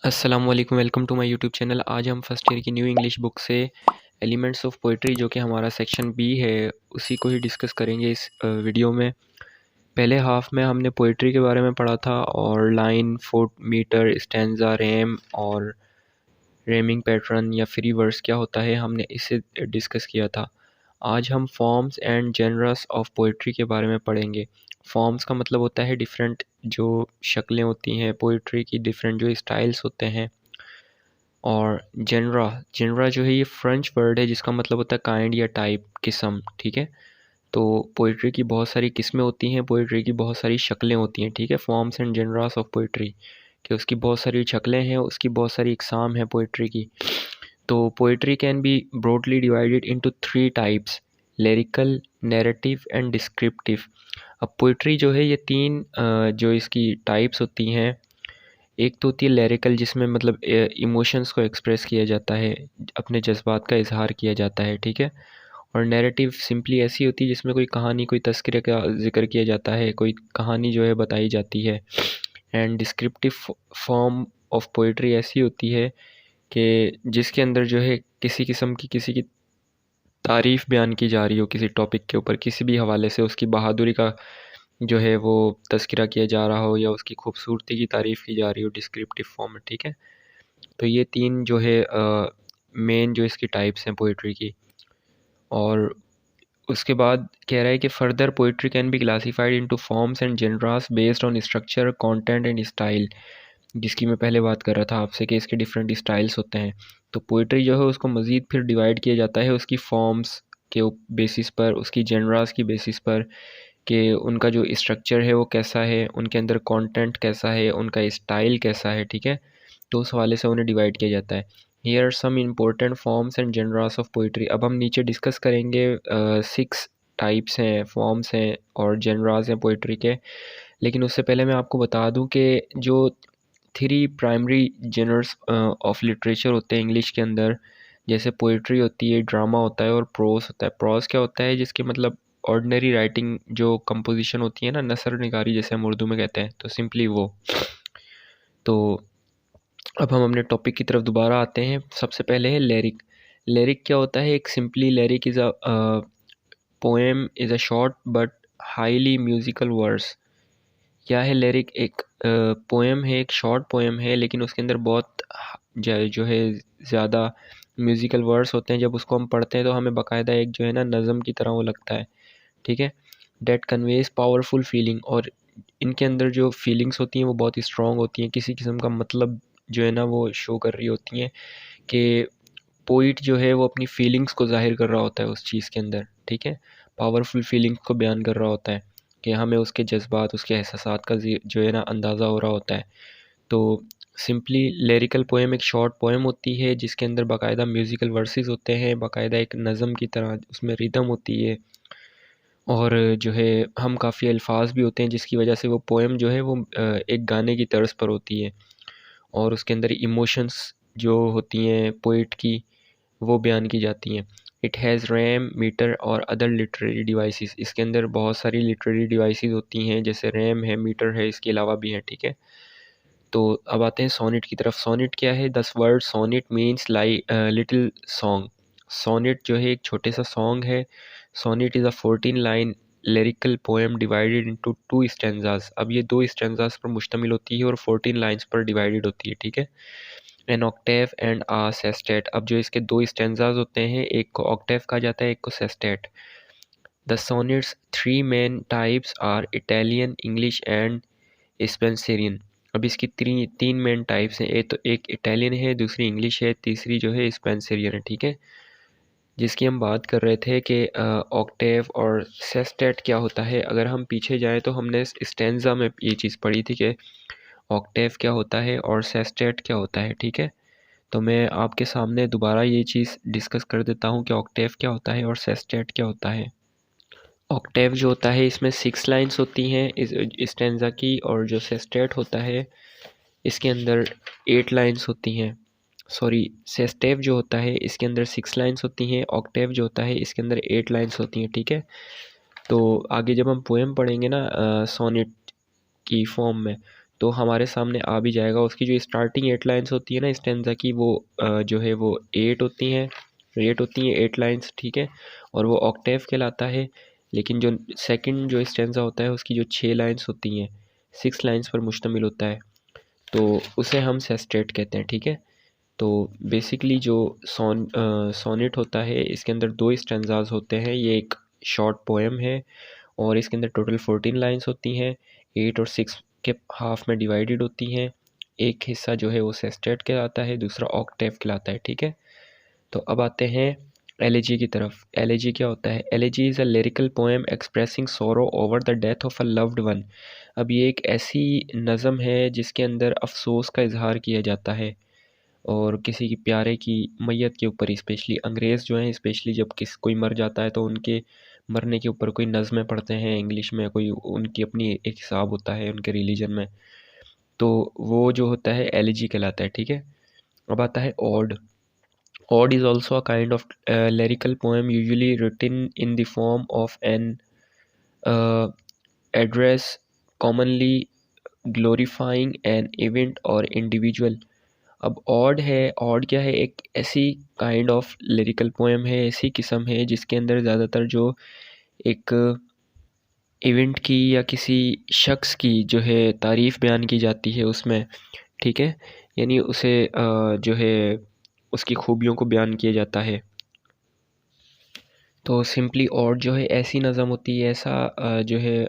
अस्सलामुअलैकुम, welcome to my YouTube channel. आज हम फर्स्ट ईयर की न्यू इंग्लिश बुक से एलिमेंट्स ऑफ पोइट्री जो कि हमारा सेक्शन बी है उसी को ही डिस्कस करेंगे इस वीडियो में। पहले हाफ में हमने पोइट्री के बारे में पढ़ा था और line, foot, metre, stanza, rhyme और रेमिंग पैटर्न या फ्री वर्स क्या होता है, हमने इसे डिस्कस किया था। आज हम forms and generous of poetry के बारे में पढ़ेंगे। फॉर्म्स का मतलब होता है डिफरेंट जो शक्लें होती हैं पोइट्री की, डिफरेंट जो स्टाइल्स होते हैं। और जेनरा जेनरा जो है ये फ्रेंच वर्ड है जिसका मतलब होता है काइंड या टाइप, किस्म। ठीक है, तो पोइट्री की बहुत सारी किस्में होती हैं, पोइट्री की बहुत सारी शक्लें होती हैं। ठीक है, forms and genres of poetry कि उसकी बहुत सारी शक्लें हैं, उसकी बहुत सारी इकसाम हैं पोइट्री की। तो poetry can B broadly divided into three types: lyrical, narrative and descriptive. अब पोइट्री जो है ये तीन जो इसकी टाइप्स होती हैं। एक तो होती है लिरिकल जिसमें मतलब इमोशंस को एक्सप्रेस किया जाता है, अपने जज्बात का इजहार किया जाता है। ठीक है, और नैरेटिव सिंपली ऐसी होती है जिसमें कोई कहानी, कोई तस्करे का जिक्र किया जाता है, कोई कहानी जो है बताई जाती है। And descriptive form of poetry ऐसी होती है कि जिसके अंदर जो है किसी किस्म की किसी की तारीफ़ बयान की जा रही हो, किसी टॉपिक के ऊपर किसी भी हवाले से उसकी बहादुरी का जो है वो तज़किरा किया जा रहा हो या उसकी खूबसूरती की तारीफ़ की जा रही हो डिस्क्रिप्टिव फॉर्म में। ठीक है, तो ये तीन जो है मेन जो इसकी टाइप्स हैं पोइट्री की। और उसके बाद कह रहा है कि further poetry can be classified into forms and genres based on structure, content and style, जिसकी मैं पहले बात कर रहा था आपसे कि इसके डिफरेंट स्टाइल्स होते हैं। तो पोइट्री जो है उसको मज़ीद फिर डिवाइड किया जाता है उसकी फॉर्म्स के बेसिस पर, उसकी जेनरास की बेसिस पर कि उनका जो स्ट्रक्चर है वो कैसा है, उनके अंदर कंटेंट कैसा है, उनका स्टाइल कैसा है। ठीक है, तो उस हवाले से उन्हें डिवाइड किया जाता है। Here are some important forms and genres of poetry. अब हम नीचे डिस्कस करेंगे 6 टाइप्स हैं, फॉर्म्स हैं और जेनरास हैं पोइट्री के। लेकिन उससे पहले मैं आपको बता दूं कि जो 3 प्राइमरी जेनर्स ऑफ लिटरेचर होते हैं इंग्लिश के अंदर, जैसे पोइट्री होती है, ड्रामा होता है और प्रोस होता है। प्रोस क्या होता है, जिसके मतलब ऑर्डिनरी राइटिंग जो कंपोजिशन होती है ना, नसर निगारी जैसे हम उर्दू में कहते हैं, तो सिंपली वो। तो अब हम अपने टॉपिक की तरफ दोबारा आते हैं। सबसे पहले है लिरिक। लिरिक क्या होता है, एक simply lyric is a poem is a short but highly musical verse. क्या है लिरिक, एक पोएम है, एक शॉर्ट पोएम है लेकिन उसके अंदर बहुत जो है ज़्यादा म्यूजिकल वर्ड्स होते हैं। जब उसको हम पढ़ते हैं तो हमें बाकायदा एक जो है ना नज़म की तरह वो लगता है। ठीक है, डेट कन्वेज पावरफुल फीलिंग, और इनके अंदर जो फीलिंग्स होती हैं वो बहुत स्ट्रॉन्ग होती हैं, किसी किस्म का मतलब जो है ना वो शो कर रही होती हैं कि पोइट जो है वो अपनी फीलिंग्स को ज़ाहिर कर रहा होता है उस चीज़ के अंदर। ठीक है, पावरफुल फीलिंग्स को बयान कर रहा होता है कि हमें उसके जज्बात, उसके एहसासात का जो है ना अंदाज़ा हो रहा होता है। तो सिंपली लिरिकल पोएम एक शॉर्ट पोएम होती है जिसके अंदर बाकायदा म्यूज़िकल वर्सेस होते हैं, बाकायदा एक नज़म की तरह उसमें रिदम होती है और जो है हम काफ़ी अल्फाज भी होते हैं जिसकी वजह से वो पोएम जो है वो एक गाने की तर्ज पर होती है और उसके अंदर इमोशंस जो होती हैं पोइट की वो बयान की जाती हैं। इट हैज़ रैम, मीटर और अदर लिटरेरी डिवाइसेस। इसके अंदर बहुत सारी लिटरेरी डिवाइसेस होती हैं, जैसे रैम है, मीटर है, इसके अलावा भी हैं। ठीक है, तो अब आते हैं सोनेट की तरफ। सोनेट क्या है, this word sonnet means little song. Sonnet जो है एक छोटे सा सॉन्ग है। Sonnet is a 14 line lyrical poem divided into 2 stanzas. अब ये 2 स्टैंजास पर मुश्तमिल होती है और 14 लाइन्स पर डिवाइडेड होती है। ठीक है, an octave and a sestet. अब जो इसके 2 स्टैंजास होते हैं, एक को ऑक्टेव कहा जाता है, एक को sestet. The sonnets 3 main types are Italian, English and Spenserian. अब इसकी तीन मेन टाइप्स हैं, तो एक इटालियन है, दूसरी इंग्लिश है, तीसरी जो है स्पेंसरियन है। ठीक है, जिसकी हम बात कर रहे थे कि ऑक्टेव और सेस्टेट क्या होता है। अगर हम पीछे जाएं तो हमने स्टेंजा में ये चीज़ पढ़ी थी कि ऑक्टेव क्या होता है और सेस्टेट क्या होता है। ठीक है, तो मैं आपके सामने दोबारा ये चीज़ डिस्कस कर देता हूँ कि ऑक्टेव क्या होता है और सेस्टेट क्या होता है। ऑक्टेव जो होता है इसमें 6 लाइन्स होती हैं इस स्टेंजा की, और जो सेस्टेट होता है इसके अंदर 8 लाइन्स होती हैं। सॉरी, सेस्टेव जो होता है इसके अंदर 6 लाइन्स होती हैं, ऑक्टेव जो होता है इसके अंदर 8 लाइन्स होती हैं। ठीक है, तो आगे जब हम पोएम पढ़ेंगे ना सोनेट की फॉर्म में, तो हमारे सामने आ भी जाएगा। उसकी जो स्टार्टिंग 8 लाइन्स होती है ना स्टेंजा की, वो जो है वो 8 होती हैं, 8 लाइन्स, ठीक है, और वो ऑक्टेव कहलाता है। लेकिन जो सेकंड जो स्टेंजा होता है उसकी जो 6 लाइन्स होती हैं, 6 लाइन्स पर मुश्तमिल होता है, तो उसे हम सेस्टेट कहते हैं, ठीक है। तो बेसिकली जो सोनेट होता है, इसके अंदर 2 स्टेंजाज होते हैं। ये एक शॉर्ट पोएम है और इसके अंदर टोटल 14 लाइन्स होती हैं, 8 और 6 के हाफ में डिवाइडेड होती हैं। एक हिस्सा जो है वो सेस्टेट कहलाता है, दूसरा ऑक्टेव कहलाता है, ठीक है। तो अब आते हैं एलेजी की तरफ। एलेजी क्या होता है? Elegy is a lyrical poem expressing sorrow over the death of a loved one. अब ये एक ऐसी नज़म है जिसके अंदर अफसोस का इजहार किया जाता है, और किसी की प्यारे की मैयत के ऊपर, स्पेशली अंग्रेज़ जो हैं, स्पेशली जब कोई मर जाता है तो उनके मरने के ऊपर कोई नज़में पढ़ते हैं इंग्लिश में, कोई उनकी अपनी एक हिसाब होता है उनके रिलीजन में, तो वो जो होता है एलिजी कहलाता है, ठीक है। अब आता है ode. Ode is also a kind of lyrical poem usually written in the form of an address commonly glorifying an event और इंडिविजुअल। अब ऑड है, ऑड क्या है? एक ऐसी काइंड ऑफ लिरिकल पोएम है, ऐसी किस्म है जिसके अंदर ज़्यादातर जो एक इवेंट की या किसी शख्स की जो है तारीफ़ बयान की जाती है उसमें, ठीक है, यानी उसे जो है उसकी खूबियों को बयान किया जाता है। तो सिंपली ऑड जो है ऐसी नज़म होती है, ऐसा जो है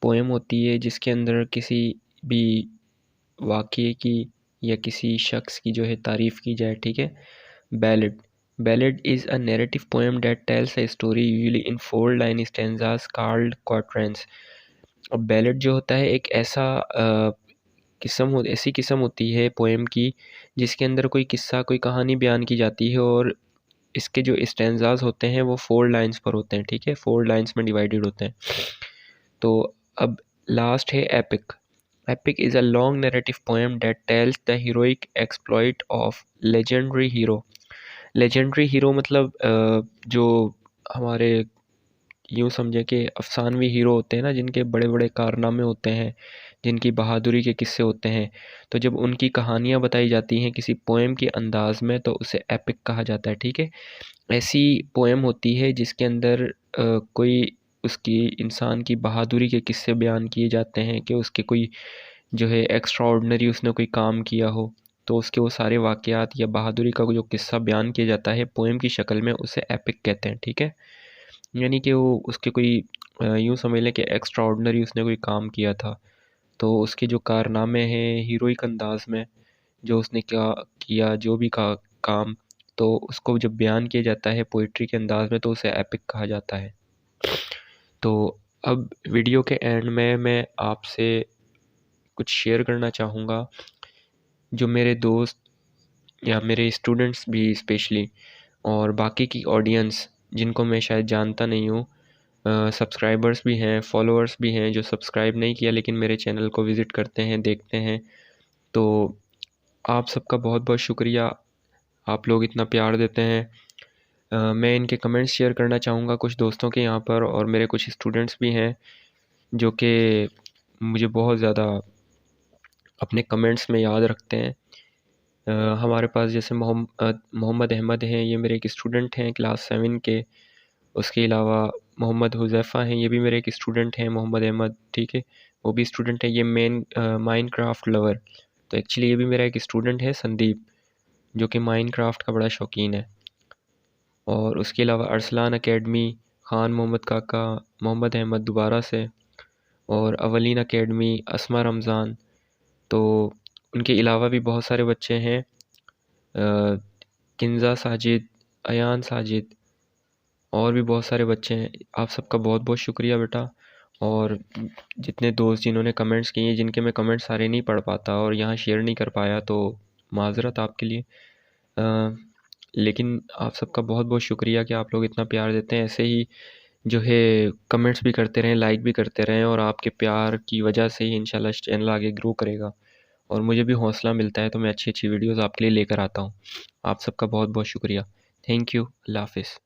पोएम होती है जिसके अंदर किसी भी वाक़ये की या किसी शख्स की जो है तारीफ़ की जाए, ठीक है। Ballad. Ballad is a narrative poem that tells a story usually in 4 line stanzas called quatrains. अब बैलेड जो होता है एक ऐसा ऐसी किस्म होती है पोएम की जिसके अंदर कोई किस्सा, कोई कहानी बयान की जाती है, और इसके जो स्टैंजास होते हैं वो 4 लाइन्स पर होते हैं, ठीक है, 4 लाइन्स में डिवाइडेड होते हैं। तो अब लास्ट है epic. Epic is a long narrative poem that tells the heroic exploit of legendary hero. Legendary hero मतलब जो हमारे यूँ समझे कि अफ़सानवी हीरो होते हैं ना, जिनके बड़े बड़े कारनामे होते हैं, जिनकी बहादुरी के किस्से होते हैं, तो जब उनकी कहानियाँ बताई जाती हैं किसी पोएम के अंदाज़ में तो उसे एपिक कहा जाता है, ठीक है। ऐसी पोएम होती है जिसके अंदर कोई उसकी इंसान की बहादुरी के किस्से बयान किए जाते हैं, कि उसके कोई जो है एक्स्ट्रा ऑर्डिनरी उसने कोई काम किया हो, तो उसके वो सारे वाक़यात या बहादुरी का जो किस्सा बयान किया जाता है पोएम की शक्ल में, उसे एपिक कहते हैं, ठीक है। यानी कि वो उसके कोई यूँ समझ लें कि एक्स्ट्रा ऑर्डिनरी उसने कोई काम किया था, तो उसके जो कारनामे हैं हीरोइक अंदाज़ में, जो उसने क्या किया, जो भी काम, तो उसको जब बयान किया जाता है पोइट्री के अंदाज़ में तो उसे एपिक कहा जाता है। तो अब वीडियो के एंड में मैं आपसे कुछ शेयर करना चाहूँगा, जो मेरे दोस्त या मेरे स्टूडेंट्स भी स्पेशली, और बाकी की ऑडियंस जिनको मैं शायद जानता नहीं हूँ, सब्सक्राइबर्स भी हैं, फॉलोअर्स भी हैं जो सब्सक्राइब नहीं किया लेकिन मेरे चैनल को विज़िट करते हैं, देखते हैं, तो आप सबका बहुत बहुत शुक्रिया, आप लोग इतना प्यार देते हैं। मैं इनके कमेंट्स शेयर करना चाहूँगा कुछ दोस्तों के यहाँ पर, और मेरे कुछ स्टूडेंट्स भी हैं जो कि मुझे बहुत ज़्यादा अपने कमेंट्स में याद रखते हैं। हमारे पास जैसे मोहम्मद अहमद हैं, ये मेरे एक स्टूडेंट हैं क्लास 7 के। उसके अलावा मोहम्मद हुज़ैफ़ा हैं, ये भी मेरे एक स्टूडेंट हैं, मोहम्मद अहमद, ठीक है, वो भी स्टूडेंट है। ये माइनक्राफ्ट लवर, तो एक्चुअली ये भी मेरा एक स्टूडेंट है, संदीप, जो कि माइनक्राफ्ट का बड़ा शौकीन है। और उसके अलावा अरसलान अकेडमी, ख़ान मोहम्मद काका, मोहम्मद अहमद दोबारा से, और अवलिन अकेडमी, अस्मा रमज़ान, तो उनके अलावा भी बहुत सारे बच्चे हैं, किन्ज़ा साजिद, अयान साजिद, और भी बहुत सारे बच्चे हैं। आप सबका बहुत बहुत शुक्रिया बेटा, और जितने दोस्त जिन्होंने कमेंट्स किए, जिनके मैं कमेंट सारे नहीं पढ़ पाता और यहाँ शेयर नहीं कर पाया, तो माज़रत आपके लिए। लेकिन आप सबका बहुत बहुत शुक्रिया कि आप लोग इतना प्यार देते हैं। ऐसे ही जो है कमेंट्स भी करते रहें, लाइक भी करते रहें, और आपके प्यार की वजह से ही इंशाल्लाह चैनल आगे ग्रो करेगा, और मुझे भी हौसला मिलता है, तो मैं अच्छी अच्छी वीडियोज़ आपके लिए लेकर आता हूँ। आप सबका बहुत बहुत शुक्रिया। Thank you. अल्लाह हाफ़िज़।